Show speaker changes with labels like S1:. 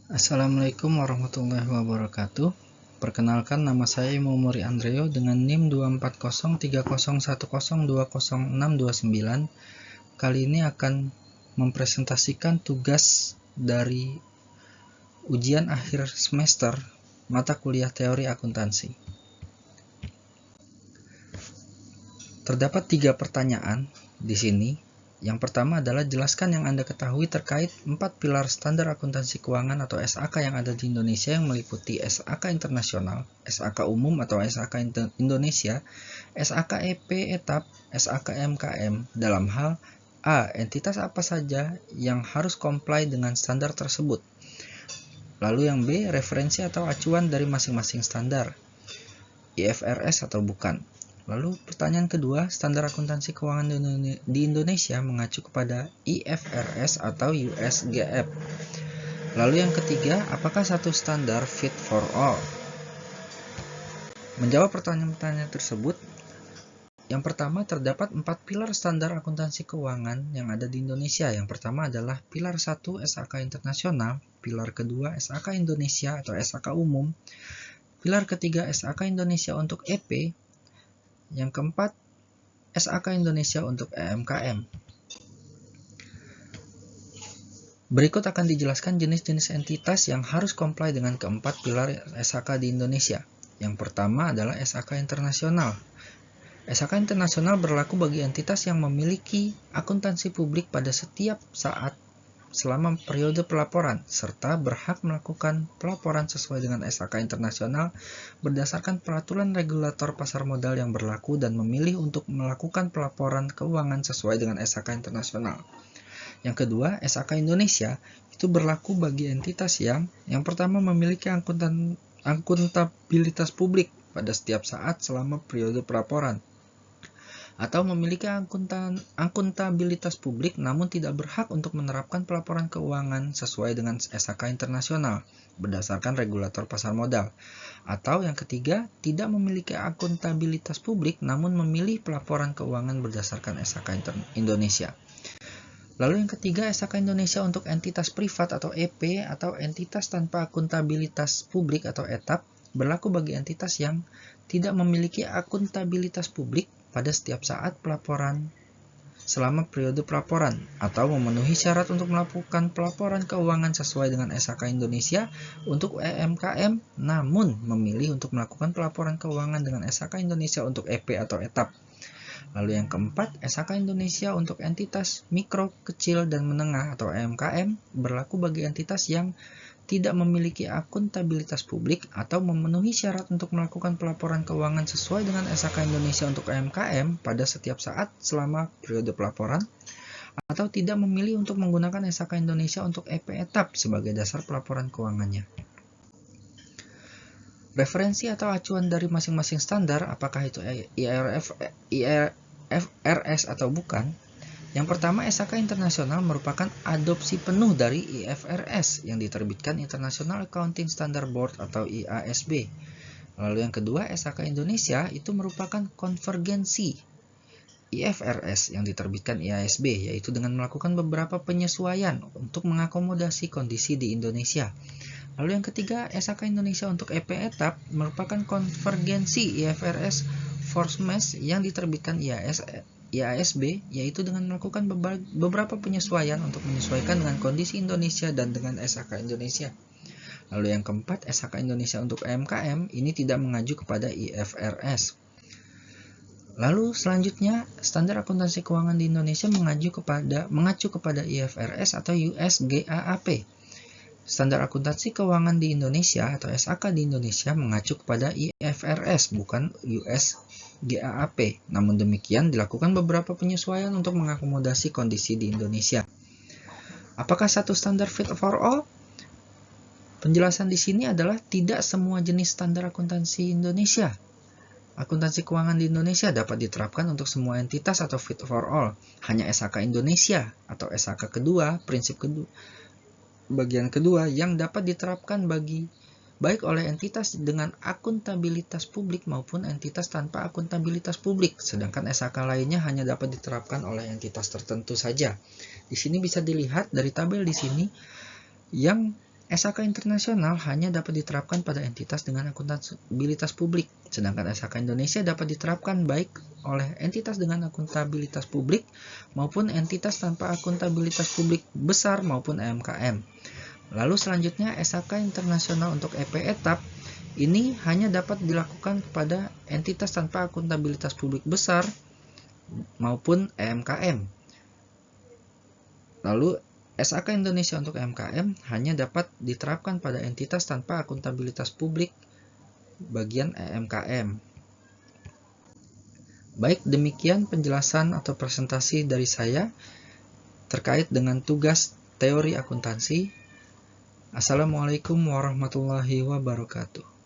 S1: Assalamualaikum warahmatullahi wabarakatuh. Perkenalkan, nama saya Imomori Andreo dengan NIM 24030102069. Kali ini akan mempresentasikan tugas dari ujian akhir semester mata kuliah teori akuntansi. Terdapat 3 pertanyaan di sini. Yang pertama adalah jelaskan yang Anda ketahui terkait 4 pilar standar akuntansi keuangan atau SAK yang ada di Indonesia yang meliputi SAK internasional, SAK umum atau SAK Indonesia, SAK EP etap, SAK MKM dalam hal A. Entitas apa saja yang harus comply dengan standar tersebut. Lalu yang B. Referensi atau acuan dari masing-masing standar, IFRS atau bukan. Lalu pertanyaan kedua, standar akuntansi keuangan di Indonesia mengacu kepada IFRS atau US GAAP. Lalu yang ketiga, apakah satu standar fit for all? Menjawab pertanyaan-pertanyaan tersebut, yang pertama terdapat 4 pilar standar akuntansi keuangan yang ada di Indonesia. Yang pertama adalah pilar 1 SAK internasional, pilar kedua SAK Indonesia atau SAK umum, pilar ketiga SAK Indonesia untuk EP, yang keempat, SAK Indonesia untuk EMKM. Berikut akan dijelaskan jenis-jenis entitas yang harus comply dengan keempat pilar SAK di Indonesia. Yang pertama adalah SAK internasional. SAK internasional berlaku bagi entitas yang memiliki akuntansi publik pada setiap saat selama periode pelaporan, serta berhak melakukan pelaporan sesuai dengan SAK internasional berdasarkan peraturan regulator pasar modal yang berlaku dan memilih untuk melakukan pelaporan keuangan sesuai dengan SAK internasional. Yang kedua, SAK Indonesia itu berlaku bagi entitas yang pertama memiliki akuntabilitas publik pada setiap saat selama periode pelaporan, atau memiliki akuntabilitas publik namun tidak berhak untuk menerapkan pelaporan keuangan sesuai dengan SAK internasional berdasarkan regulator pasar modal. Atau yang ketiga, tidak memiliki akuntabilitas publik namun memilih pelaporan keuangan berdasarkan SAK Indonesia. Lalu yang ketiga, SAK Indonesia untuk entitas privat atau EP atau entitas tanpa akuntabilitas publik atau etap berlaku bagi entitas yang tidak memiliki akuntabilitas publik pada setiap saat pelaporan selama periode pelaporan atau memenuhi syarat untuk melakukan pelaporan keuangan sesuai dengan SAK Indonesia untuk EMKM namun memilih untuk melakukan pelaporan keuangan dengan SAK Indonesia untuk EP atau etap. Lalu yang keempat, SAK Indonesia untuk entitas mikro, kecil, dan menengah atau EMKM berlaku bagi entitas yang tidak memiliki akuntabilitas publik atau memenuhi syarat untuk melakukan pelaporan keuangan sesuai dengan SAK Indonesia untuk EMKM pada setiap saat selama periode pelaporan, atau tidak memilih untuk menggunakan SAK Indonesia untuk EP etap sebagai dasar pelaporan keuangannya. Referensi atau acuan dari masing-masing standar, apakah itu IFRS atau bukan? Yang pertama, SAK internasional merupakan adopsi penuh dari IFRS yang diterbitkan International Accounting Standard Board atau IASB. Lalu yang kedua, SAK Indonesia itu merupakan konvergensi IFRS yang diterbitkan IASB, yaitu dengan melakukan beberapa penyesuaian untuk mengakomodasi kondisi di Indonesia. Lalu yang ketiga, SAK Indonesia untuk EP etap merupakan konvergensi IFRS Force Mesh yang diterbitkan IASB, yaitu dengan melakukan beberapa penyesuaian untuk menyesuaikan dengan kondisi Indonesia dan dengan SAK Indonesia. Lalu yang keempat, SAK Indonesia untuk EMKM ini tidak mengacu kepada IFRS. Lalu selanjutnya, standar akuntansi keuangan di Indonesia mengacu kepada IFRS atau US GAAP. Standar akuntansi keuangan di Indonesia atau SAK di Indonesia mengacu kepada IFRS, bukan US GAAP. Namun demikian, dilakukan beberapa penyesuaian untuk mengakomodasi kondisi di Indonesia. Apakah satu standar fit for all? Penjelasan di sini adalah tidak semua jenis standar akuntansi Indonesia. Akuntansi keuangan di Indonesia dapat diterapkan untuk semua entitas atau fit for all. Hanya SAK Indonesia atau SAK kedua, prinsip kedua, bagian kedua yang dapat diterapkan baik oleh entitas dengan akuntabilitas publik maupun entitas tanpa akuntabilitas publik, sedangkan SAK lainnya hanya dapat diterapkan oleh entitas tertentu saja. Di sini bisa dilihat dari tabel di sini yang SHK internasional hanya dapat diterapkan pada entitas dengan akuntabilitas publik, sedangkan SHK Indonesia dapat diterapkan baik oleh entitas dengan akuntabilitas publik maupun entitas tanpa akuntabilitas publik besar maupun EMKM. Lalu selanjutnya SHK internasional untuk EP-ETAP ini hanya dapat dilakukan kepada entitas tanpa akuntabilitas publik besar maupun EMKM. Lalu SHK Indonesia untuk EMKM hanya dapat diterapkan pada entitas tanpa akuntabilitas publik bagian EMKM. Baik, demikian penjelasan atau presentasi dari saya terkait dengan tugas teori akuntansi. Assalamualaikum warahmatullahi wabarakatuh.